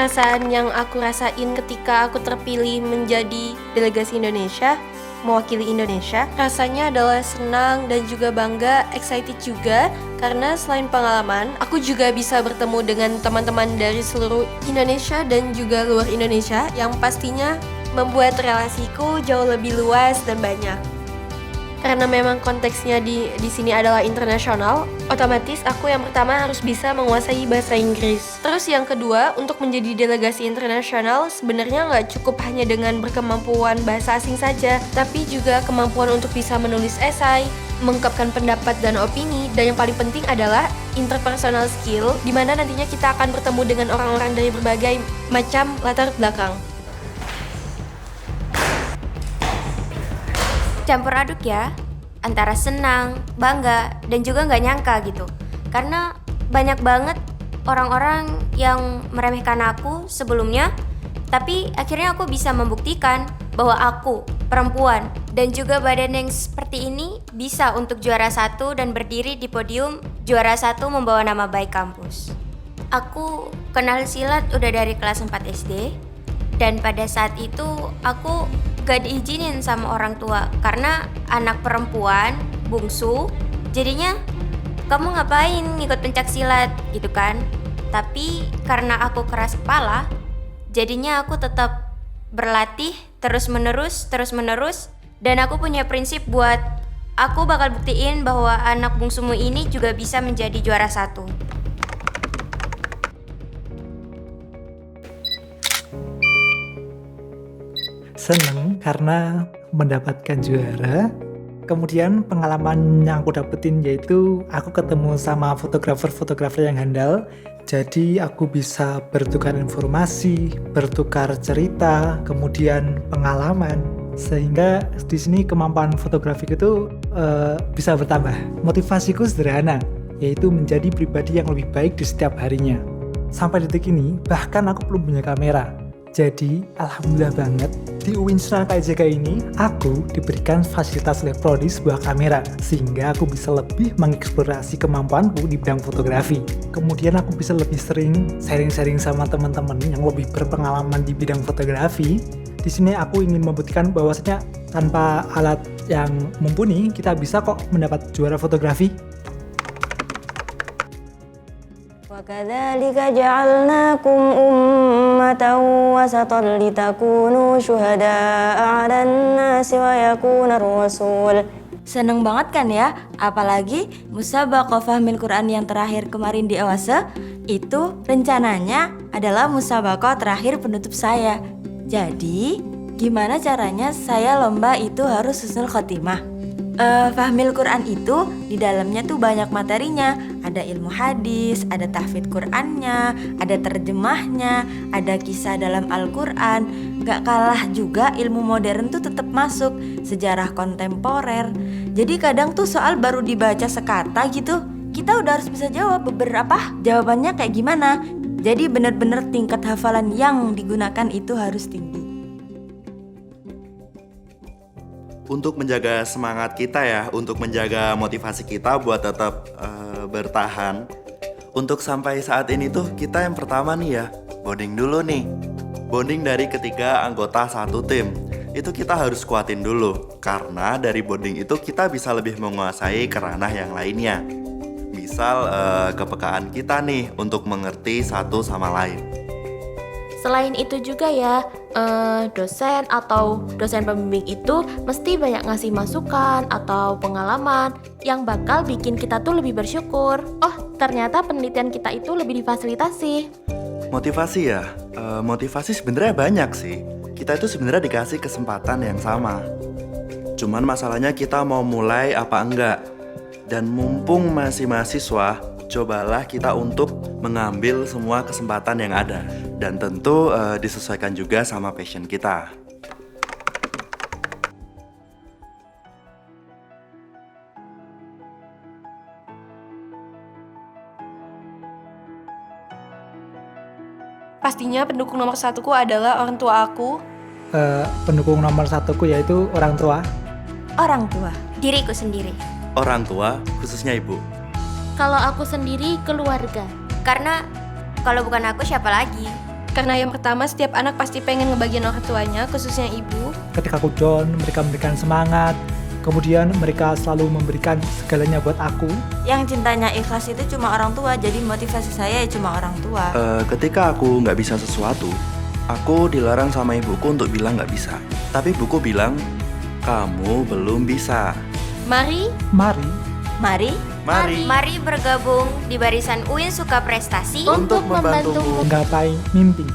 Perasaan yang aku rasain ketika aku terpilih menjadi delegasi Indonesia, mewakili Indonesia, rasanya adalah senang dan juga bangga, excited juga, karena selain pengalaman, aku juga bisa bertemu dengan teman-teman dari seluruh Indonesia dan juga luar Indonesia yang pastinya membuat relasiku jauh lebih luas dan banyak. Karena memang konteksnya di sini adalah internasional, otomatis aku yang pertama harus bisa menguasai bahasa Inggris. Terus yang kedua, untuk menjadi delegasi internasional sebenarnya nggak cukup hanya dengan berkemampuan bahasa asing saja, tapi juga kemampuan untuk bisa menulis esai, mengungkapkan pendapat dan opini, dan yang paling penting adalah interpersonal skill, di mana nantinya kita akan bertemu dengan orang-orang dari berbagai macam latar belakang. Campur aduk ya, antara senang, bangga, dan juga nggak nyangka gitu. Karena banyak banget orang-orang yang meremehkan aku sebelumnya, tapi akhirnya aku bisa membuktikan bahwa aku, perempuan, dan juga badan yang seperti ini bisa untuk juara 1 dan berdiri di podium juara 1 membawa nama baik kampus. Aku kenal silat udah dari kelas 4 SD, dan pada saat itu aku gak diizinin sama orang tua karena anak perempuan, bungsu, jadinya kamu ngapain ngikut pencak silat gitu kan. Tapi karena aku keras kepala, jadinya aku tetap berlatih terus menerus, dan aku punya prinsip buat aku bakal buktiin bahwa anak bungsumu ini juga bisa menjadi juara 1. Seneng karena mendapatkan juara. Kemudian pengalaman yang aku dapetin yaitu aku ketemu sama fotografer yang handal. Jadi aku bisa bertukar informasi, bertukar cerita, kemudian pengalaman. Sehingga di sini kemampuan fotografi itu bisa bertambah. Motivasiku sederhana, yaitu menjadi pribadi yang lebih baik di setiap harinya. Sampai detik ini bahkan aku belum punya kamera. Jadi, alhamdulillah banget, di UIN Sunan Kalijaga ini, aku diberikan fasilitas oleh Prodi sebuah kamera, sehingga aku bisa lebih mengeksplorasi kemampuanku di bidang fotografi. Kemudian aku bisa lebih sering sharing-sharing sama teman-teman yang lebih berpengalaman di bidang fotografi. Di sini aku ingin membuktikan bahwasanya tanpa alat yang mumpuni, kita bisa kok mendapat juara fotografi. وَكَذَلِكَ جَعَلْنَاكُمْ أُمَّةً وَسَطًا لِتَكُونُوا شُهَدَاءَ عَلَى النَّاسِ وَيَكُونَ الرَّسُولُ. Seneng banget kan ya, apalagi musabaqah fahmil Quran yang terakhir kemarin di Awase, itu rencananya adalah musabaqah terakhir penutup saya. Jadi, gimana caranya saya lomba itu harus husnul khotimah? Fahmil Quran itu di dalamnya tuh banyak materinya. Ada ilmu hadis, ada tahfidz Qurannya, ada terjemahnya, ada kisah dalam Al-Quran. Gak kalah juga ilmu modern tuh tetap masuk, sejarah kontemporer. Jadi kadang tuh soal baru dibaca sekata gitu, kita udah harus bisa jawab beberapa jawabannya kayak gimana. Jadi bener-bener tingkat hafalan yang digunakan itu harus tinggi. Untuk menjaga semangat kita ya, untuk menjaga motivasi kita buat tetap bertahan. Untuk sampai saat ini tuh kita yang pertama nih ya, bonding dulu nih. Bonding dari ketiga anggota satu tim. Itu kita harus kuatin dulu, karena dari bonding itu kita bisa lebih menguasai kerana yang lainnya. Misal kepekaan kita nih untuk mengerti satu sama lain. Selain itu juga ya, dosen atau dosen pembimbing itu mesti banyak ngasih masukan atau pengalaman yang bakal bikin kita tuh lebih bersyukur. Oh, ternyata penelitian kita itu lebih difasilitasi. Motivasi ya, motivasi sebenarnya banyak sih. Kita itu sebenarnya dikasih kesempatan yang sama. Cuman masalahnya kita mau mulai apa enggak. Dan mumpung masih mahasiswa, cobalah kita untuk mengambil semua kesempatan yang ada. Dan tentu disesuaikan juga sama passion kita. Pastinya pendukung nomor satuku adalah orang tua aku. Pendukung nomor satuku yaitu orang tua. Orang tua. Diriku sendiri. Orang tua, khususnya ibu. Kalau aku sendiri, keluarga. Karena kalau bukan aku siapa lagi? Karena yang pertama, setiap anak pasti pengen ngebagian orang tuanya, khususnya ibu. Ketika aku down, mereka memberikan semangat. Kemudian mereka selalu memberikan segalanya buat aku. Yang cintanya ikhlas itu cuma orang tua, jadi motivasi saya ya cuma orang tua. Ketika aku nggak bisa sesuatu, aku dilarang sama ibuku untuk bilang nggak bisa. Tapi ibuku bilang, kamu belum bisa. Mari Mari Mari bergabung di barisan UIN Suka Prestasi untuk membantumu menggapai mimpi.